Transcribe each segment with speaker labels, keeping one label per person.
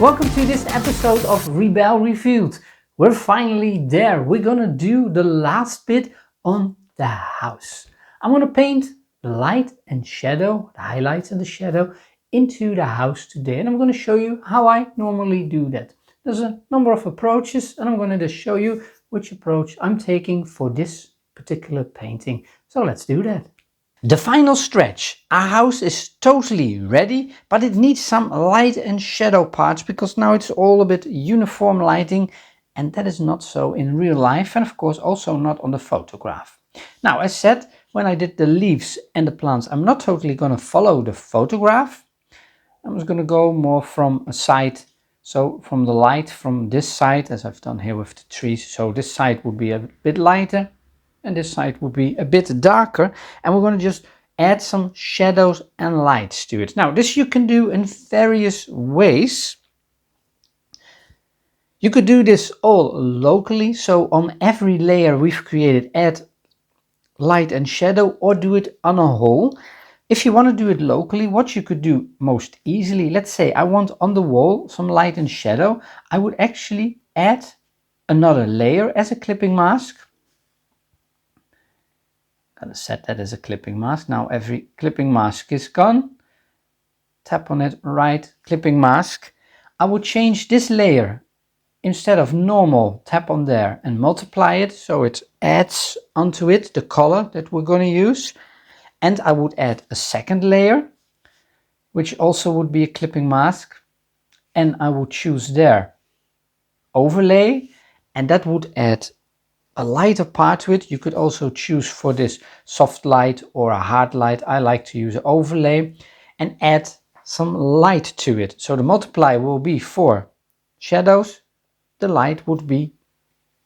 Speaker 1: Welcome to this episode of Rebelle Revealed. We're finally there. We're gonna do the last bit on the house. I'm gonna paint the light and shadow, the highlights and the shadow into the house today, and I'm gonna show you how I normally do that. There's a number of approaches, and I'm gonna just show you which approach I'm taking for this particular painting. So let's do that. The final stretch. Our house is totally ready, but it needs some light and shadow parts because now it's all a bit uniform lighting, and that is not so in real life, and of course also not on the photograph. Now, as said, when I did the leaves and the plants, I'm not totally going to follow the photograph. I'm just going to go more from a side, so from the light from this side, as I've done here with the trees. So this side would be a bit lighter and this side would be a bit darker, and we're going to just add some shadows and lights to it. Now, this you can do in various ways. You could do this all locally, so on every layer we've created add light and shadow, or do it on a whole. If you want to do it locally, what you could do most easily, let's say I want on the wall some light and shadow, I would actually add another layer as a clipping mask. Gonna set that as a clipping mask. Now every clipping mask is gone. Tap on it, right clipping mask. I would change this layer. Instead of normal, tap on there and multiply it so it adds onto it the color that we're going to use. And I would add a second layer, which also would be a clipping mask. And I would choose there overlay, and that would add a lighter part to it. You could also choose for this soft light or a hard light. I like to use overlay and add some light to it. So the multiplier will be for shadows, the light would be,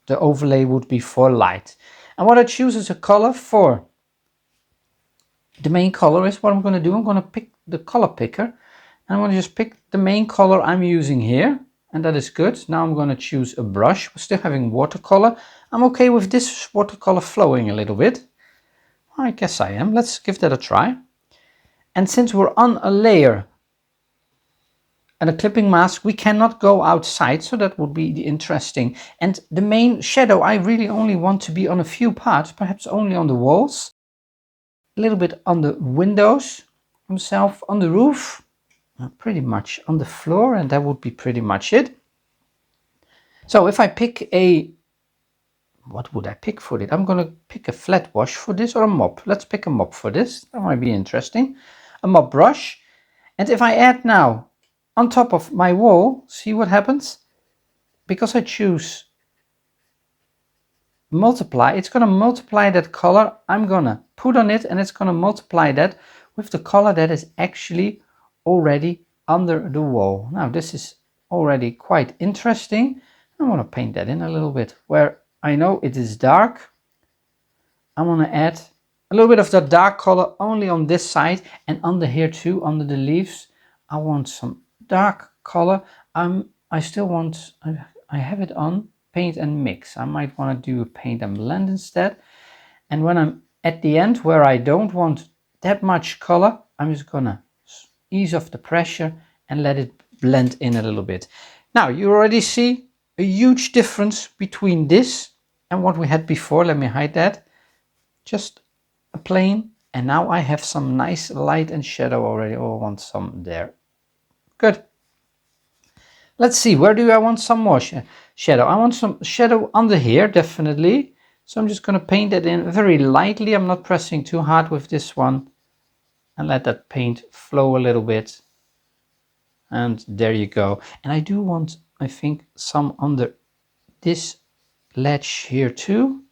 Speaker 1: the overlay would be for light. And what I choose as a color for the main color is what I'm going to do. I'm going to pick the color picker and I'm going to just pick the main color I'm using here. And that is good. Now I'm going to choose a brush. We're still having watercolor. I'm okay with this watercolor flowing a little bit. I guess I am. Let's give that a try. And since we're on a layer and a clipping mask, we cannot go outside, so that would be interesting. And the main shadow, I really only want to be on a few parts, perhaps only on the walls, a little bit on the windows themselves, on the roof, pretty much on the floor, and that would be pretty much it. So if I pick what would I pick for it? I'm going to pick a flat wash for this, or a mop. Let's pick a mop for this. That might be interesting. A mop brush. And if I add now on top of my wall, see what happens? Because I choose multiply, it's going to multiply that color. I'm going to put on it and it's going to multiply that with the color that is actually already under the wall. Now this is already quite interesting. I want to paint that in a little bit. Where I know it is dark, I want to add a little bit of that dark color only on this side, and under here too, under the leaves, I want some dark color. I still want, I have it on paint and mix. I might want to do a paint and blend instead. And when I'm at the end where I don't want that much color, I'm just gonna ease off the pressure and let it blend in a little bit. Now you already see a huge difference between this and what we had before. Let me hide that. Just a plain, and now I have some nice light and shadow already. Oh, I want some there. Good. Let's see, where do I want some more shadow? I want some shadow under here, definitely. So I'm just going to paint that in very lightly. I'm not pressing too hard with this one. And let that paint flow a little bit. And there you go. And I do want, I think, some under this ledge here too.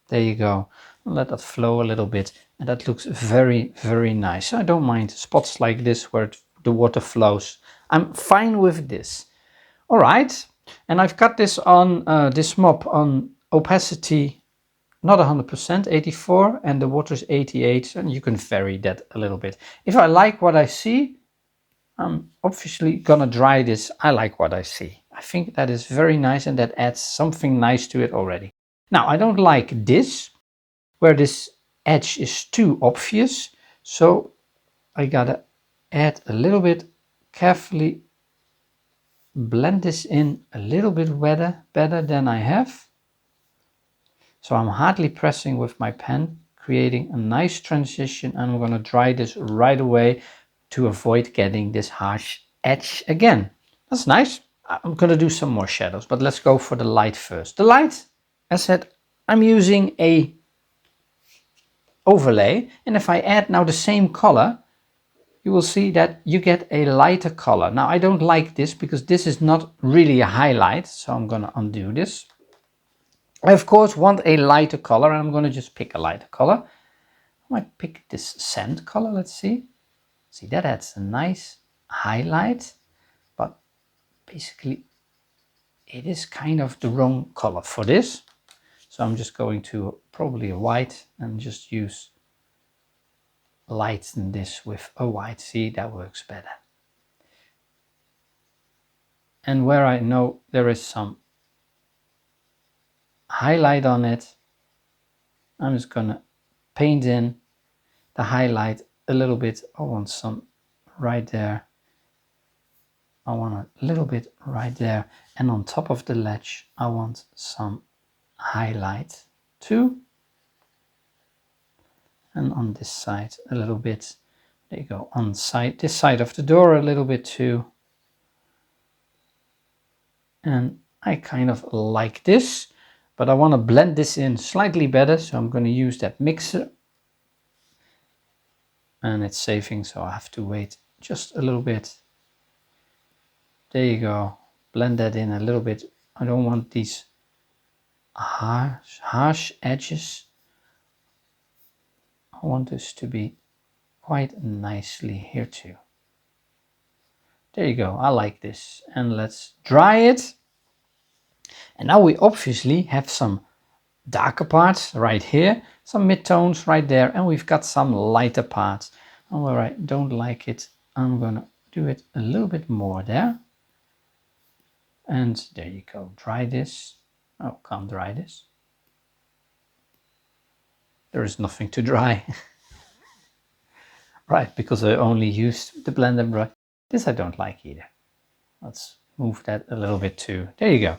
Speaker 1: There you go. Let that flow a little bit. And that looks very, very nice. I don't mind spots like this where the water flows. I'm fine with this. All right. And I've got this on this mop on opacity, not 100%, 84, and the water is 88. And you can vary that a little bit. If I like what I see, I'm obviously gonna dry this. I like what I see. I think that is very nice, and that adds something nice to it already. Now, I don't like this, where this edge is too obvious. So I gotta add a little bit, carefully blend this in a little bit better than I have. So I'm hardly pressing with my pen, creating a nice transition, and I'm going to dry this right away to avoid getting this harsh edge again. That's nice. I'm going to do some more shadows, but let's go for the light first. The light, as said, I'm using a overlay, and if I add now the same color, you will see that you get a lighter color. Now I don't like this because this is not really a highlight, so I'm going to undo this. I of course want a lighter color, and I'm going to just pick a lighter color. I might pick this sand color, let's see. See, that adds a nice highlight, but basically it is kind of the wrong color for this. So I'm just going to probably a white and just lighten this with a white. See, that works better. And where I know there is some highlight on it, I'm just gonna paint in the highlight a little bit. I want some right there. I want a little bit right there, and on top of the ledge I want some highlight too, and on this side a little bit. There you go. On this side of the door a little bit too, and I kind of like this, but I want to blend this in slightly better, so I'm going to use that mixer, and it's saving, so I have to wait just a little bit. There you go. Blend that in a little bit. I don't want these harsh edges. I want this to be quite nicely here too. There you go. I like this. And let's dry it. And now we obviously have some darker parts right here, some midtones right there, and we've got some lighter parts. And where I don't like it, I'm gonna do it a little bit more there. And there you go. Dry this. Oh, can't dry this. There is nothing to dry. Right, because I only used the blender brush. This I don't like either. Let's move that a little bit too. There you go.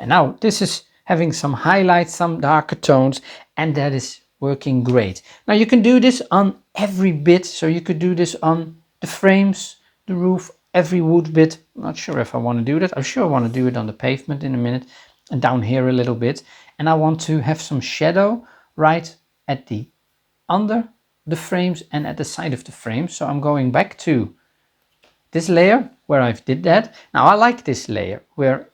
Speaker 1: And now this is having some highlights, some darker tones, and that is working great. Now you can do this on every bit. So you could do this on the frames, the roof, every wood bit. I'm not sure if I want to do that. I'm sure I want to do it on the pavement in a minute, and down here a little bit. And I want to have some shadow right at the under the frames and at the side of the frame. So I'm going back to this layer where I've did that. Now I like this layer where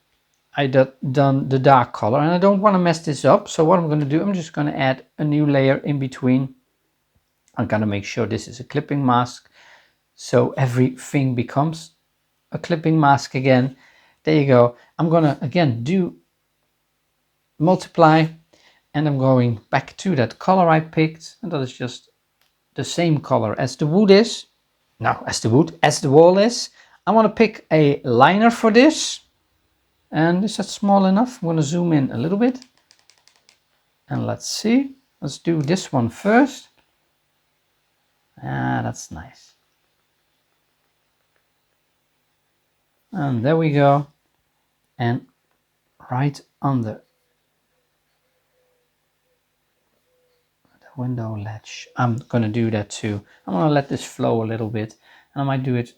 Speaker 1: I done the dark color, and I don't want to mess this up. So what I'm going to do, I'm just going to add a new layer in between. I'm going to make sure this is a clipping mask, so everything becomes a clipping mask again. There you go. I'm going to again do multiply, and I'm going back to that color I picked, and that is just the same color as the wood is. No, as the wall is. I want to pick a liner for this. And is that small enough? I'm going to zoom in a little bit. And let's see. Let's do this one first. Ah, that's nice. And there we go. And right under the window ledge, I'm going to do that too. I'm going to let this flow a little bit. And I might do it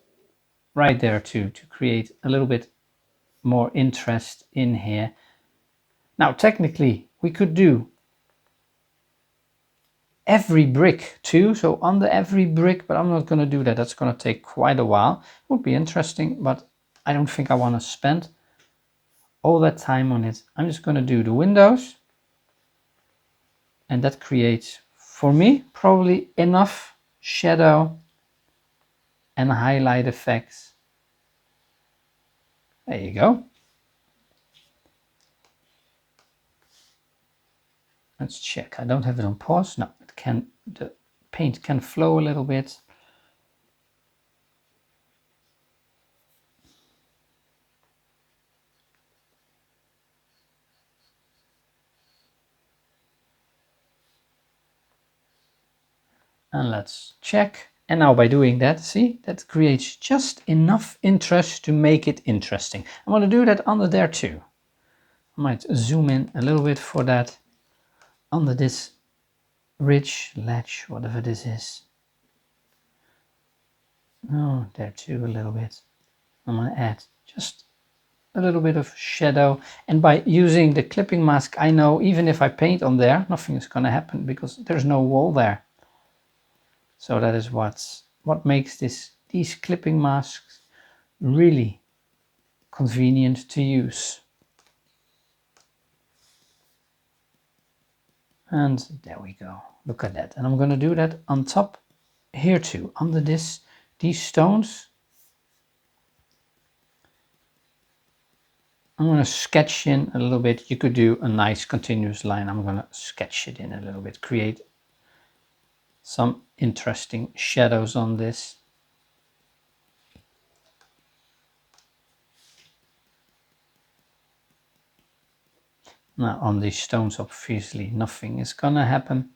Speaker 1: right there too, to create a little bit more interest in here. Now, technically, we could do every brick too, so under every brick, but I'm not going to do that. That's going to take quite a while. It would be interesting, but I don't think I want to spend all that time on it. I'm just going to do the windows, and that creates for me probably enough shadow and highlight effects. There you go. Let's check. I don't have it on pause. No, it can, the paint can flow a little bit. And let's check. And now by doing that, see, that creates just enough interest to make it interesting. I'm going to do that under there too. I might zoom in a little bit for that, under this ridge, ledge, whatever this is. Oh, there too a little bit. I'm going to add just a little bit of shadow, and by using the clipping mask I know even if I paint on there nothing is going to happen because there's no wall there. So that is what makes these clipping masks really convenient to use. And there we go, look at that. And I'm going to do that on top here too, under these stones. I'm going to sketch in a little bit. You could do a nice continuous line. I'm going to sketch it in a little bit, create some interesting shadows on this. Now on these stones obviously nothing is gonna happen.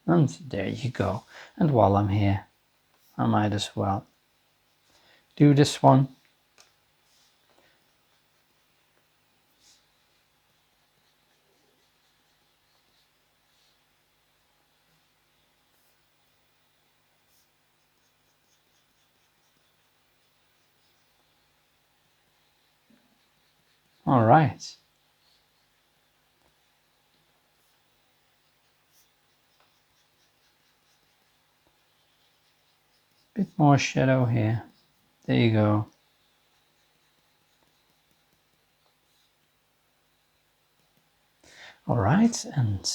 Speaker 1: And there you go. And while I'm here, I might as well do this one. All right. Bit more shadow here. There you go. All right, and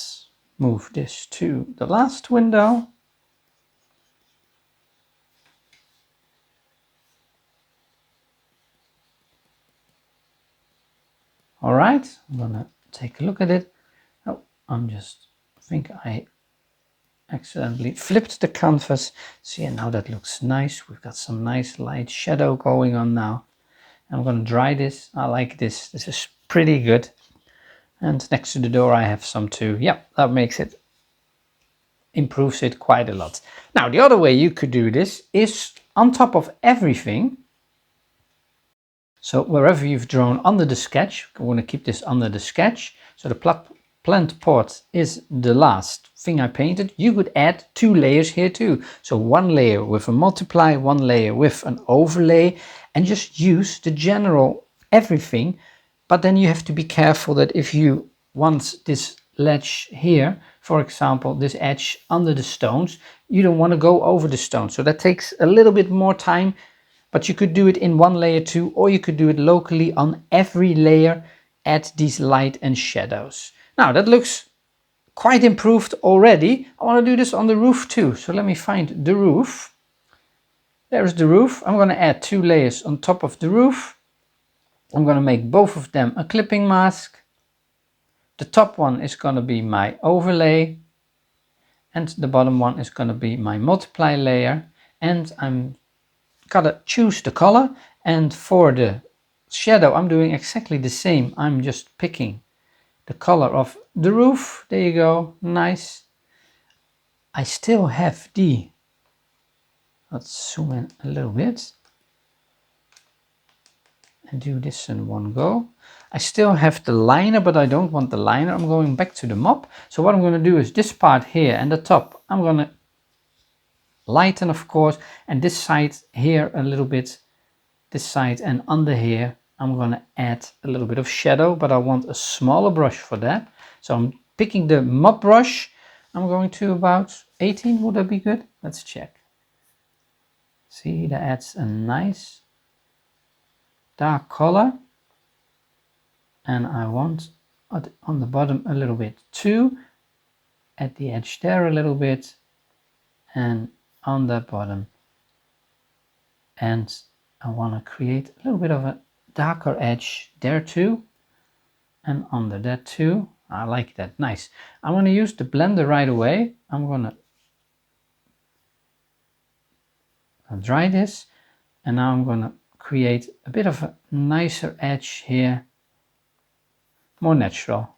Speaker 1: move this to the last window. All right, I'm gonna take a look at it. Oh, I think I accidentally flipped the canvas. See, and now that looks nice. We've got some nice light shadow going on now. I'm gonna dry this. I like this. This is pretty good. And next to the door I have some too. Yeah, that makes it, improves it quite a lot. Now the other way you could do this is on top of everything. So wherever you've drawn under the sketch, I want to keep this under the sketch. So the plant pot is the last thing I painted. You could add 2 layers here too. So 1 layer with a multiply, 1 layer with an overlay, and just use the general everything. But then you have to be careful that if you want this ledge here, for example, this edge under the stones, you don't want to go over the stones. So that takes a little bit more time, but you could do it in 1 layer too, or you could do it locally on every layer, add these light and shadows. Now that looks quite improved already. I want to do this on the roof too. So let me find the roof. There's the roof. I'm going to add 2 layers on top of the roof. I'm going to make both of them a clipping mask. The top one is going to be my overlay, and the bottom one is going to be my multiply layer. And I'm gotta choose the color, and for the shadow I'm doing exactly the same. I'm just picking the color of the roof. There you go, nice. I still have let's zoom in a little bit and do this in one go. I still have the liner, but I don't want the liner. I'm going back to the mop. So what I'm going to do is this part here and the top, I'm going to lighten, of course, and this side here a little bit, this side, and under here I'm going to add a little bit of shadow, but I want a smaller brush for that. So I'm picking the mop brush. I'm going to about 18, would that be good? Let's check. See, that adds a nice dark color, and I want on the bottom a little bit too, at the edge there a little bit, and on the bottom, and I want to create a little bit of a darker edge there too, and under that too. I like that, nice. I'm going to use the blender right away. I'm going to dry this, and now I'm going to create a bit of a nicer edge here, more natural.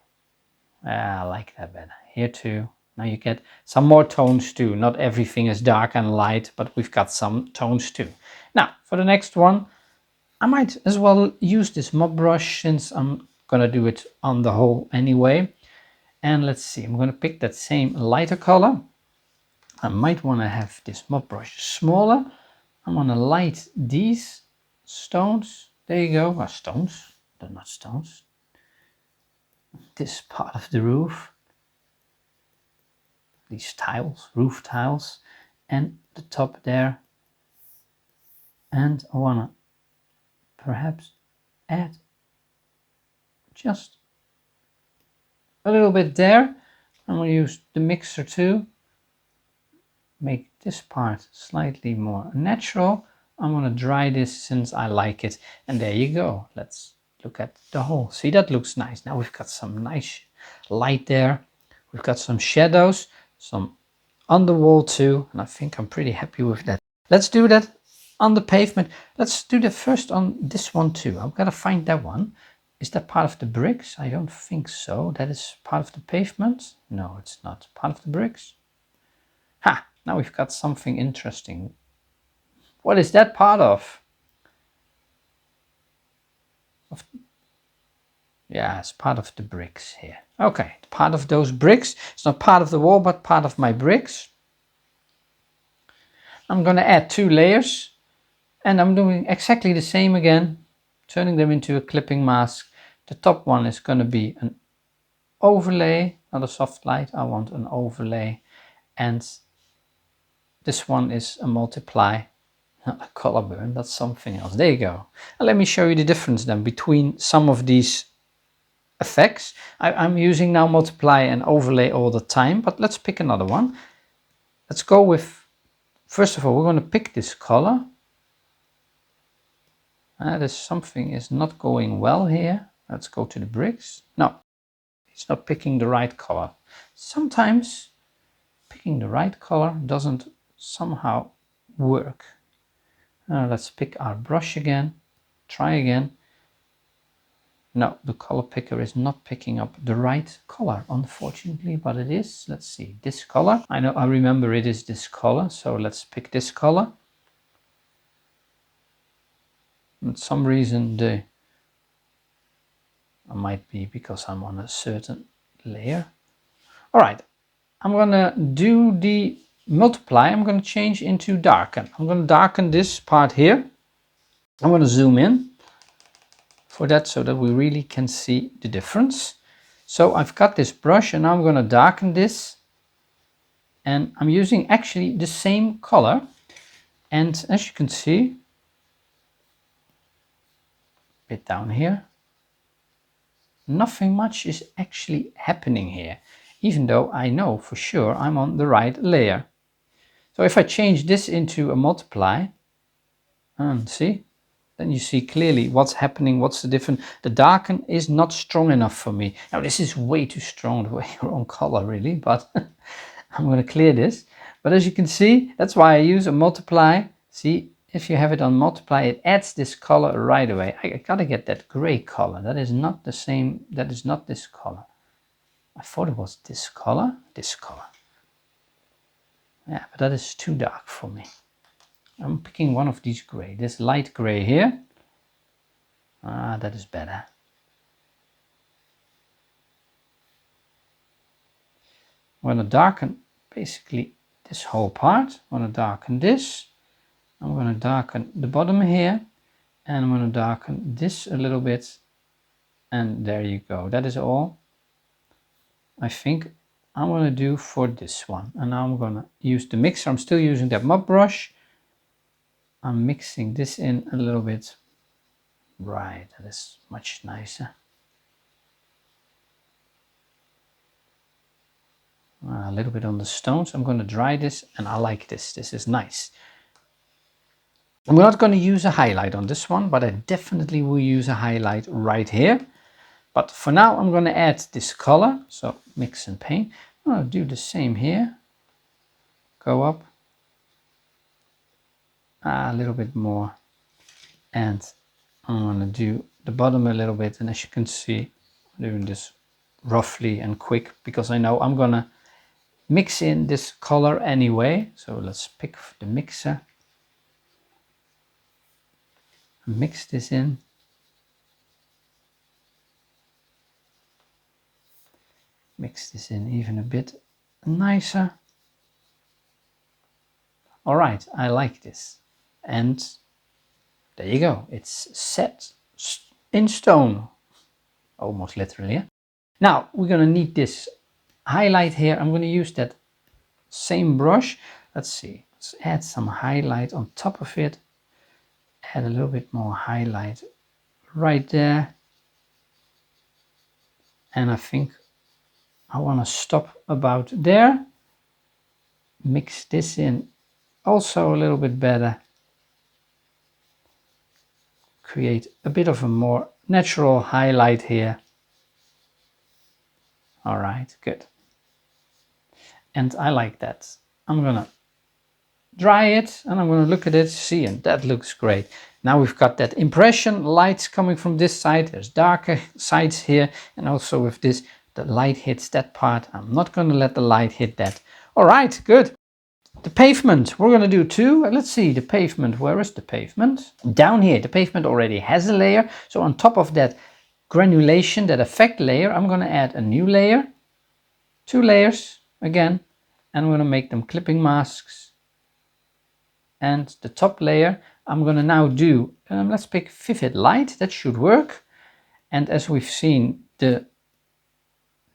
Speaker 1: I like that better here too. Now you get some more tones too. Not everything is dark and light, but we've got some tones too. Now for the next one, I might as well use this mop brush since I'm gonna do it on the whole anyway. And let's see, I'm gonna pick that same lighter color. I might want to have this mop brush smaller. I'm gonna light these stones. There you go. Well, stones, they're not stones. This part of the roof, these tiles, roof tiles, and the top there. And I wanna perhaps add just a little bit there. I'm gonna use the mixer too. Make this part slightly more natural. I'm gonna dry this since I like it. And there you go. Let's look at the whole. See, that looks nice. Now we've got some nice light there. We've got some shadows, some on the wall too. And I think I'm pretty happy with that. Let's do that on the pavement. Let's do that first on this one too. I've got to find that one. Is that part of the bricks? I don't think so. That is part of the pavement. No, it's not part of the bricks. Ha! Now we've got something interesting. What is that part of? Yeah, it's part of the bricks here. Okay, part of those bricks. It's not part of the wall, but part of my bricks. I'm going to add 2 layers. And I'm doing exactly the same again. Turning them into a clipping mask. The top one is going to be an overlay, not a soft light. I want an overlay. And this one is a multiply. Not a color burn, that's something else. There you go. And let me show you the difference then between some of these effects. I'm using now multiply and overlay all the time, but let's pick another one. Let's go with, first of all, we're going to pick this color. There's something is not going well here. Let's go to the bricks. No, it's not picking the right color. Sometimes picking the right color doesn't somehow work. Let's pick our brush again, try again. No, the color picker is not picking up the right color, unfortunately, but it is. Let's see, this color. I remember it is this color, so let's pick this color. For some reason, it might be because I'm on a certain layer. All right, I'm gonna do the multiply. I'm gonna change into darken. I'm gonna darken this part here. I'm gonna zoom in for that so that we really can see the difference. So I've got this brush and now I'm going to darken this, and I'm using actually the same color, and as you can see, a bit down here, nothing much is actually happening here, even though I know for sure I'm on the right layer. So if I change this into a multiply, and see, then you see clearly what's happening, what's the difference. The darken is not strong enough for me. Now this is way too strong, the way wrong color really, but I'm going to clear this. But as you can see, that's why I use a multiply. See, if you have it on multiply, it adds this color right away. I gotta get that gray color. That is not the same, that is not this color. I thought it was this color. Yeah, but that is too dark for me. I'm picking one of these gray, this light gray here. That is better. I'm going to darken basically this whole part. I'm going to darken this. I'm going to darken the bottom here. And I'm going to darken this a little bit. And there you go. That is all I think I'm going to do for this one. And now I'm going to use the mixer. I'm still using that mop brush. I'm mixing this in a little bit. Right, that is much nicer. A little bit on the stones. I'm going to dry this, and I like this. This is nice. I'm not going to use a highlight on this one, but I definitely will use a highlight right here. But for now, I'm going to add this color. So mix and paint. I'll do the same here. Go up a little bit more, and I'm going to do the bottom a little bit. And as you can see, I'm doing this roughly and quick because I know I'm going to mix in this color anyway. So let's pick the mixer, mix this in. Mix this in even a bit nicer. All right, I like this. And there you go. It's set in stone, almost literally. Yeah? Now we're going to need this highlight here. I'm going to use that same brush. Let's see. Let's add some highlight on top of it. Add a little bit more highlight right there. And I think I want to stop about there. Mix this in also a little bit better. Create a bit of a more natural highlight here. All right, good. And I like that. I'm gonna dry it and I'm gonna look at it, see, and that looks great. Now we've got that impression lights coming from this side. There's darker sides here, and also with this, the light hits that part. I'm not gonna let the light hit that. All right, good. The pavement, we're gonna do two. Let's see, the pavement, where is the pavement? Down here, the pavement already has a layer. So on top of that granulation, that effect layer, I'm gonna add a new layer. 2 layers again, and I'm gonna make them clipping masks. And the top layer, I'm gonna now do, let's pick Vivid Light, that should work. And as we've seen, the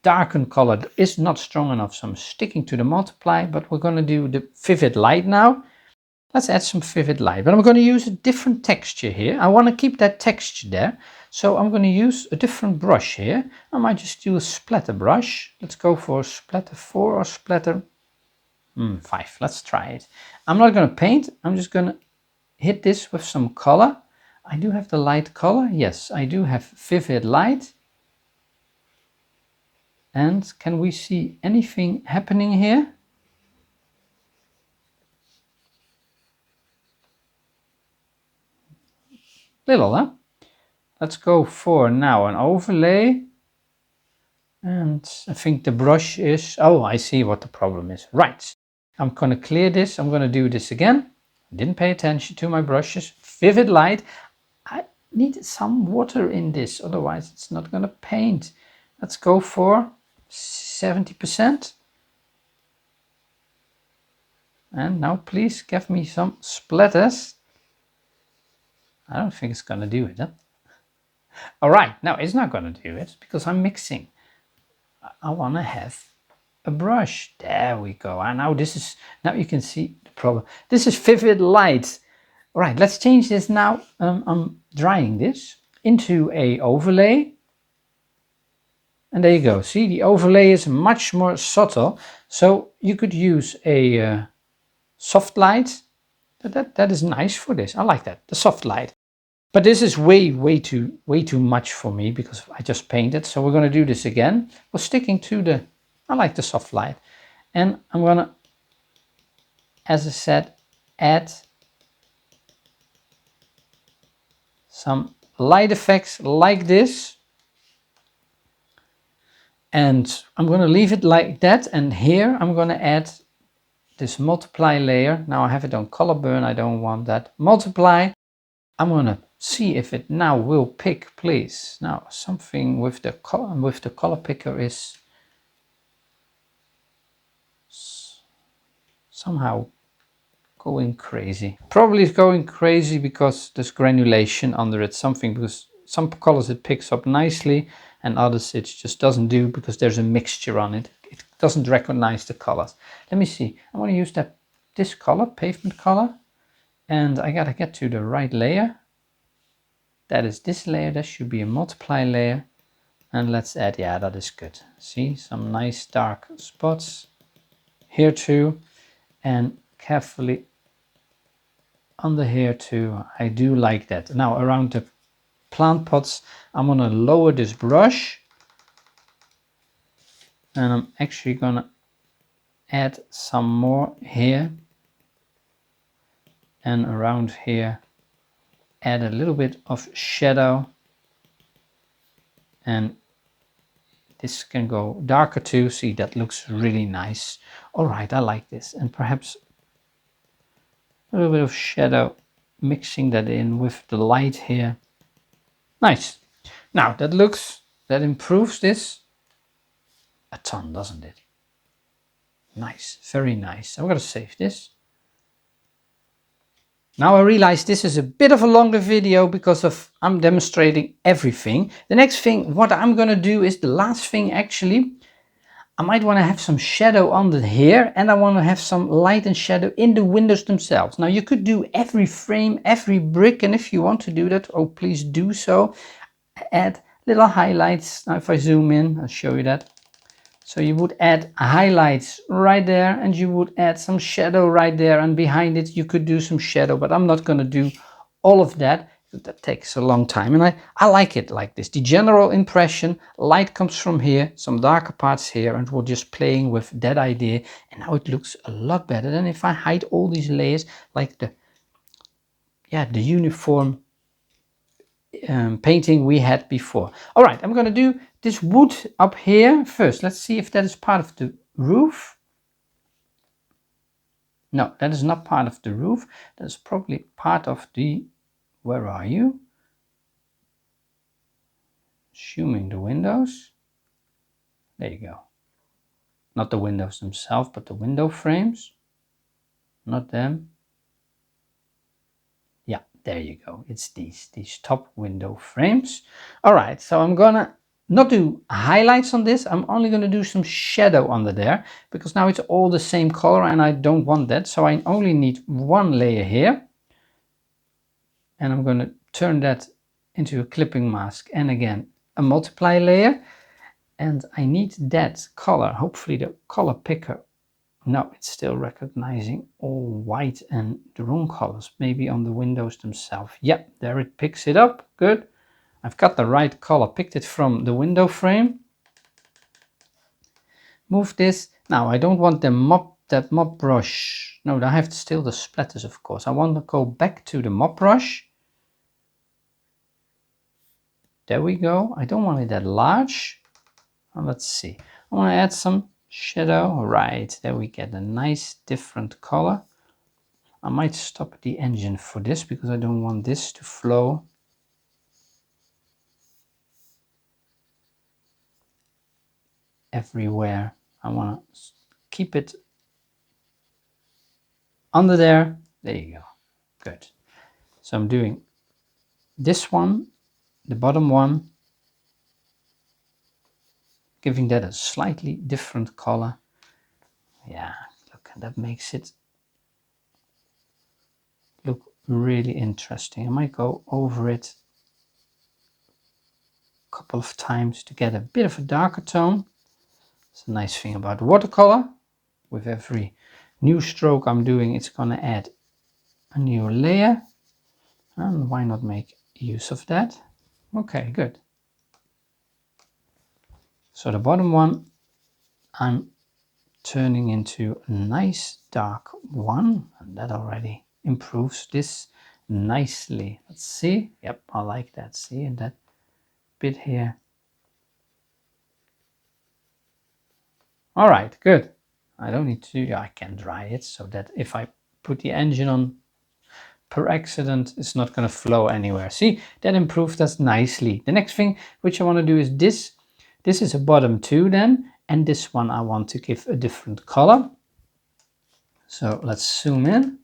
Speaker 1: darkened color is not strong enough, so I'm sticking to the multiply, but we're gonna do the Vivid Light now. Let's add some Vivid Light, but I'm gonna use a different texture here. I wanna keep that texture there, so I'm gonna use a different brush here. I might just do a splatter brush. Let's go for splatter 4 or splatter 5. Let's try it. I'm not gonna paint, I'm just gonna hit this with some color. I do have the light color. Yes, I do have Vivid Light. And can we see anything happening here? Little, huh? Let's go for now an overlay. And I think the brush is, oh, I see what the problem is. Right, I'm gonna clear this. I'm gonna do this again. Didn't pay attention to my brushes. Vivid Light. I need some water in this, otherwise it's not gonna paint. Let's go for 70%. And now please give me some splatters. I don't think it's gonna do it, huh? All right, no, it's not gonna do it because I'm mixing. I wanna have a brush. There we go. And now this is, now you can see the problem. This is Vivid Light. All right, let's change this now. I'm drying this into a overlay. And there you go. See, the overlay is much more subtle. So you could use a soft light. That is nice for this. I like that, the soft light. But this is way too much for me because I just painted. So we're going to do this again. We're sticking to the, I like the soft light. And I'm going to, as I said, add some light effects like this. And I'm going to leave it like that. And here I'm going to add this multiply layer. Now I have it on color burn. I don't want that. Multiply. I'm going to see if it now will pick, please. Now something with the color picker is somehow going crazy. Probably it's going crazy because there's granulation under it, something, because some colors it picks up nicely and others it just doesn't do because there's a mixture on it. It doesn't recognize the colors. Let me see. I want to use this color, pavement color, and I gotta get to the right layer. That is this layer. That should be a multiply layer. And let's add, yeah, that is good. See, some nice dark spots here too. And carefully under here too. I do like that. Now around the plant pots, I'm gonna lower this brush. And I'm actually gonna add some more here. And around here, add a little bit of shadow. And this can go darker too. See, that looks really nice. All right, I like this. And perhaps a little bit of shadow, mixing that in with the light here. Nice. Now that improves this a ton, doesn't it? Nice, very nice. I'm going to save this. Now I realize this is a bit of a longer video because I'm demonstrating everything. The next thing, what I'm going to do is the last thing actually. I might want to have some shadow under here, and I want to have some light and shadow in the windows themselves. Now you could do every frame, every brick, and if you want to do that, oh please do so. Add little highlights. Now if I zoom in, I'll show you that. So you would add highlights right there, and you would add some shadow right there, and behind it you could do some shadow, but I'm not going to do all of that. That takes a long time, and I like it like this. The general impression, light comes from here, some darker parts here, and we're just playing with that idea, and now it looks a lot better than if I hide all these layers like the uniform painting we had before. All right, I'm going to do this wood up here first. Let's see if that is part of the roof. No, that is not part of the roof. That's probably part of the, where are you? Assuming the windows. There you go. Not the windows themselves, but the window frames. Not them. Yeah, there you go. It's these top window frames. All right, so I'm gonna not do highlights on this. I'm only gonna do some shadow under there because now it's all the same color and I don't want that. So I only need one layer here. And I'm gonna turn that into a clipping mask and again a multiply layer. And I need that color. Hopefully the color picker, no, it's still recognizing all white and the wrong colors, maybe on the windows themselves. Yeah, there it picks it up. Good. I've got the right color, picked it from the window frame. Move this. Now I don't want that mop brush. No, I have still the splatters, of course. I want to go back to the mop brush. There we go. I don't want it that large. Well, let's see. I want to add some shadow. Right, there we get a nice different color. I might stop the engine for this because I don't want this to flow. Everywhere. I want to keep it under there. There you go. Good. So I'm doing this one, the bottom one, giving that a slightly different color. Yeah, look, that makes it look really interesting. I might go over it a couple of times to get a bit of a darker tone. It's a nice thing about watercolor. With every new stroke I'm doing, it's going to add a new layer. And why not make use of that? Okay, good. So the bottom one I'm turning into a nice dark one, and that already improves this nicely. Let's see. Yep, I like that. See, and that bit here. All right, good. I don't need to, I can dry it so that if I put the engine on per accident, it's not going to flow anywhere. See, that improved us nicely. The next thing which I want to do is this. This is a bottom two then, and this one I want to give a different color. So let's zoom in.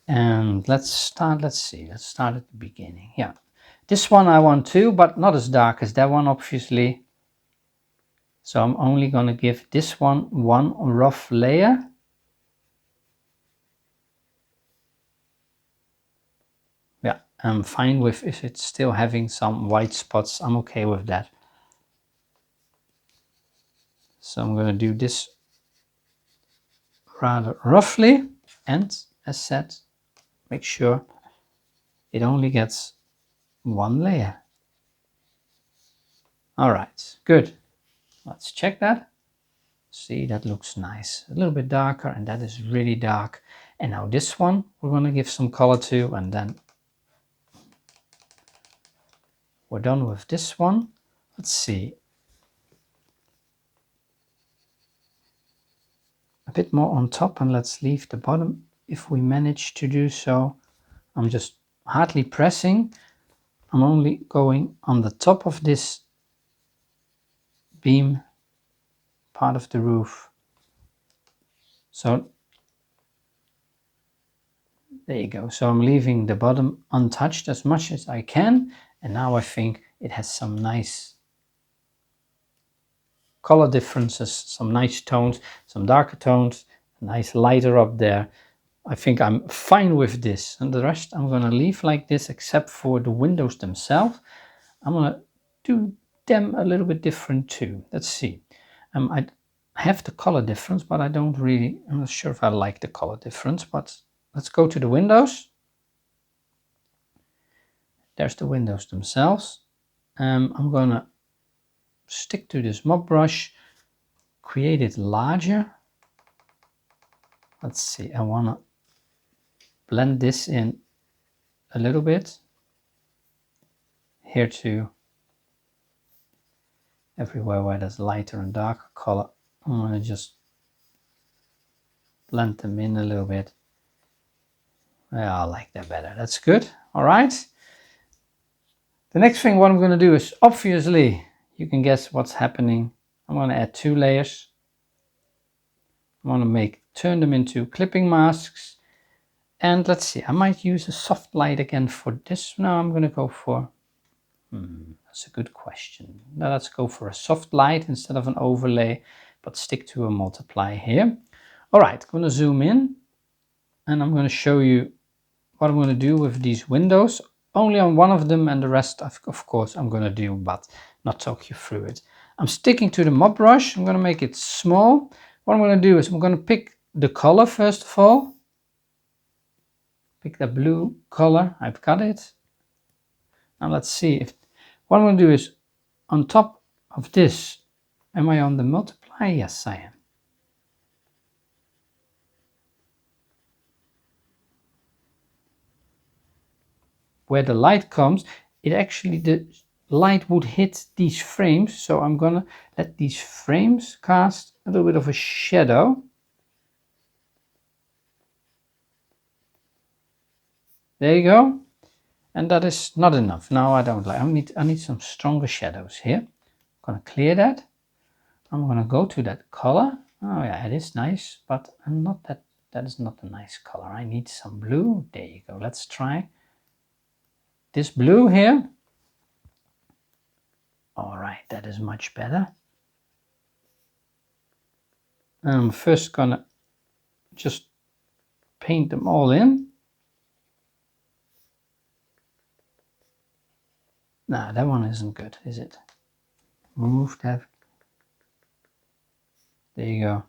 Speaker 1: And let's start, let's start at the beginning. Yeah, this one I want too, but not as dark as that one, obviously. So I'm only going to give this one rough layer. Yeah, I'm fine with if it's still having some white spots. I'm okay with that. So I'm going to do this rather roughly, and as said, make sure it only gets one layer. All right, good. Let's check that. See, that looks nice. A little bit darker, and that is really dark. And now this one, we're going to give some color to, and then we're done with this one. Let's see. A bit more on top, and let's leave the bottom if we manage to do so. I'm just hardly pressing. I'm only going on the top of this beam part of the roof. So there you go. So I'm leaving the bottom untouched as much as I can. And now I think it has some nice color differences, some nice tones, some darker tones, a nice lighter up there. I think I'm fine with this. And the rest I'm going to leave like this, except for the windows themselves. I'm going to do them a little bit different too. Let's see. I have the color difference, but I'm not sure if I like the color difference, but let's go to the windows. There's the windows themselves. I'm going to stick to this mop brush, create it larger. Let's see, I want to blend this in a little bit. Here too. Everywhere where there's lighter and darker color, I'm going to just blend them in a little bit. Yeah, I like that better. That's good. All right. The next thing what I'm going to do is, obviously, you can guess what's happening. I'm going to add 2 layers. I want to turn them into clipping masks. And let's see, I might use a soft light again for this. No, I'm going to go for, that's a good question. Now let's go for a soft light instead of an overlay, but stick to a multiply here. All right, I'm going to zoom in and I'm going to show you what I'm going to do with these windows. Only on one of them, and the rest, of course, I'm going to do, but not talk you through it. I'm sticking to the mop brush. I'm going to make it small. What I'm going to do is I'm going to pick the color first of all. Pick the blue color. I've got it. Now let's see if what I'm going to do is on top of this. Am I on the multiply? Yes, I am. Where the light comes, the light would hit these frames. So I'm going to let these frames cast a little bit of a shadow. There you go. And that is not enough. No, I don't like. I need some stronger shadows here. I'm going to clear that. I'm going to go to that color. Oh yeah, it is nice, but that is not a nice color. I need some blue. There you go. Let's try this blue here. All right, that is much better. I'm first gonna just paint them all in. No, that one isn't good, is it? Move that. There you go.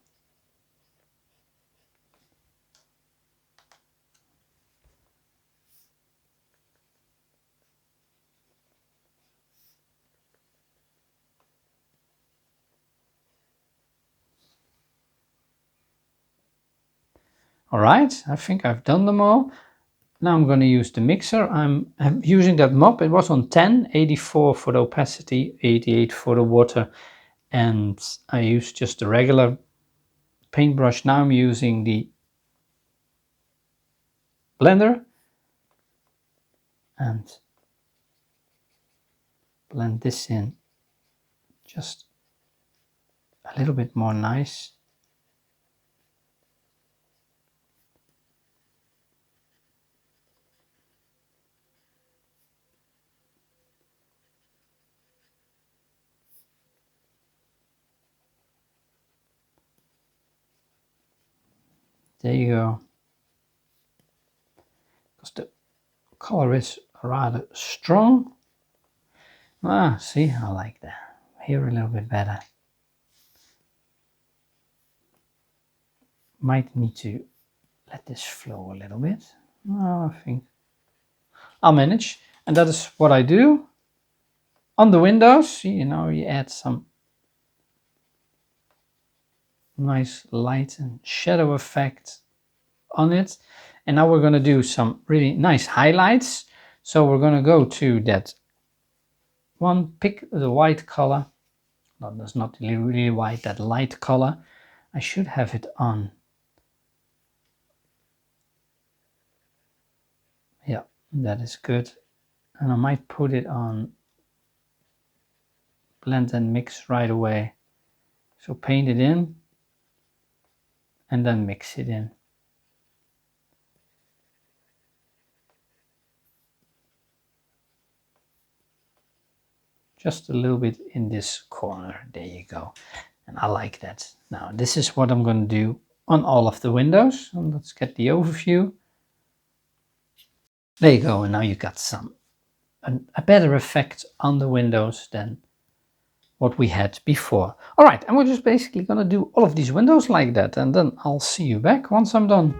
Speaker 1: All right, I think I've done them all. Now I'm going to use the mixer. I'm using that mop. It was on 10, 84 for the opacity, 88 for the water, and I used just the regular paintbrush. Now I'm using the blender and blend this in just a little bit more nice. There you go. Because the color is rather strong. Ah, see, I like that. Here a little bit better. Might need to let this flow a little bit. Oh, I think I'll manage. And that is what I do. On the windows, you know, you add some nice light and shadow effect on it. And now we're going to do some really nice highlights. So we're going to go to that one, pick the white color. No, that's not really white, that light color. I should have it on. Yeah, that is good. And I might put it on blend and mix right away. So paint it in and then mix it in. Just a little bit in this corner. There you go. And I like that. Now this is what I'm going to do on all of the windows. And let's get the overview. There you go. And now you got a better effect on the windows than what we had before. All right, and we're just basically going to do all of these windows like that, and then I'll see you back once I'm done.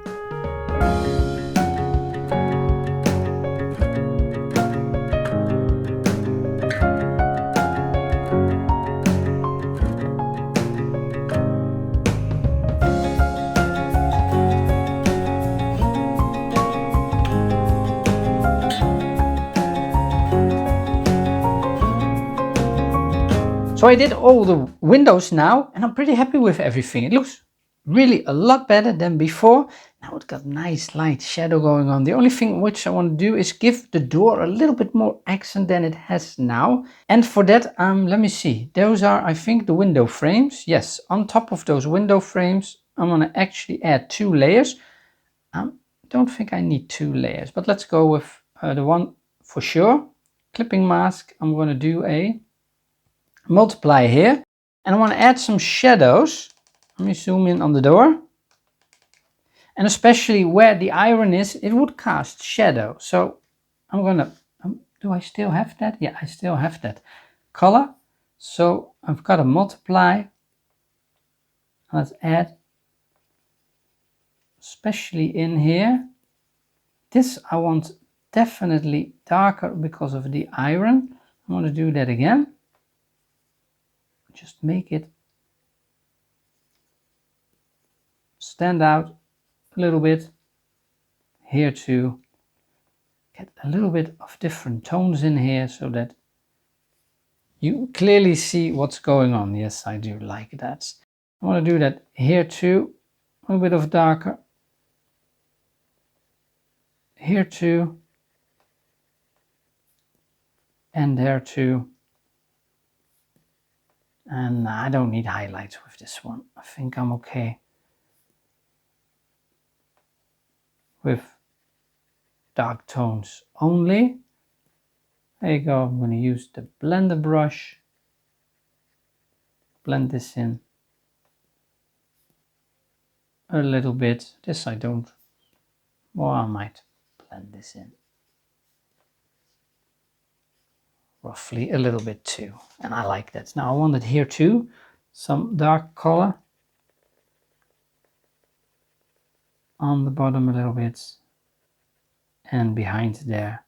Speaker 1: So I did all the windows now, and I'm pretty happy with everything. It looks really a lot better than before. Now it's got nice light shadow going on. The only thing which I want to do is give the door a little bit more accent than it has now. And for that, let me see. Those are, I think, the window frames. Yes, on top of those window frames, I'm going to actually add 2 layers. Don't think I need 2 layers, but let's go with the one for sure. Clipping mask. I'm going to do a multiply here, and I want to add some shadows. Let me zoom in on the door, and especially where the iron is, it would cast shadow. So I'm gonna do I still have that? Yeah, I still have that color. So I've got to multiply. Let's add, especially in here, this I want definitely darker because of the iron. I want to do that again. Just make it stand out a little bit. Here to get a little bit of different tones in here so that you clearly see what's going on. Yes, I do like that. I want to do that here too. A little bit of darker. Here too. And there too. And I don't need highlights with this one. I think I'm okay with dark tones only. There you go. I'm going to use the blender brush. Blend this in a little bit. This I don't. Or I might blend this in roughly a little bit too. And I like that. Now I want it here too. Some dark color on the bottom a little bit. And behind there.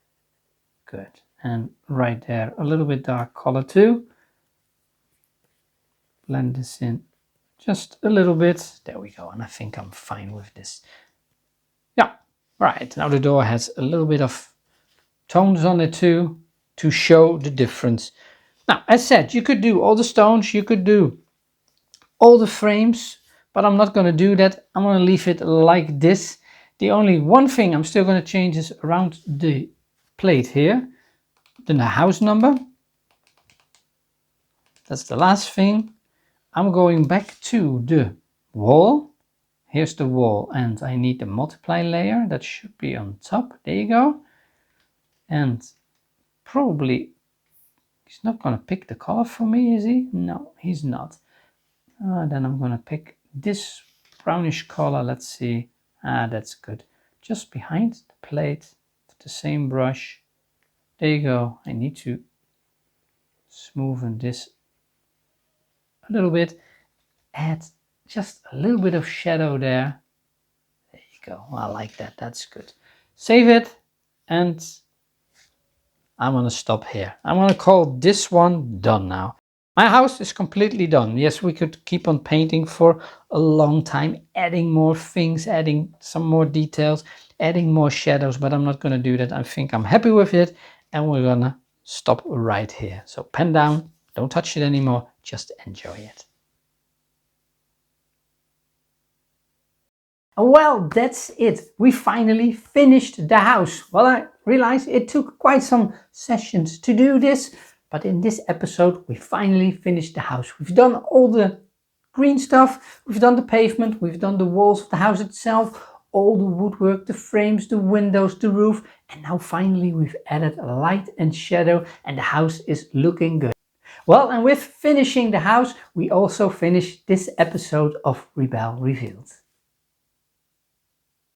Speaker 1: Good. And right there a little bit dark color too. Blend this in just a little bit. There we go. And I think I'm fine with this. Yeah. Right. Now the door has a little bit of tones on it too, to show the difference. Now, as said, you could do all the stones, you could do all the frames, but I'm not going to do that. I'm going to leave it like this. The only one thing I'm still going to change is around the plate here, then the house number. That's the last thing. I'm going back to the wall. Here's the wall, and I need the multiply layer. That should be on top. There you go. And probably he's not going to pick the color for me, is he? No, he's not. Then I'm going to pick this brownish color. Let's see. That's good. Just behind the plate, the same brush. There you go. I need to smoothen this a little bit. Add just a little bit of shadow there. There you go. I like that. That's good. Save it, and I'm going to stop here. I'm going to call this one done now. My house is completely done. Yes, we could keep on painting for a long time, adding more things, adding some more details, adding more shadows, but I'm not going to do that. I think I'm happy with it, and we're going to stop right here. So pen down, don't touch it anymore, just enjoy it. Well, that's it. We finally finished the house. Well, I realized it took quite some sessions to do this, but in this episode we finally finished the house. We've done all the green stuff, we've done the pavement, we've done the walls of the house itself, all the woodwork, the frames, the windows, the roof, and now finally we've added light and shadow and the house is looking good. Well, and with finishing the house, we also finished this episode of Rebelle Revealed.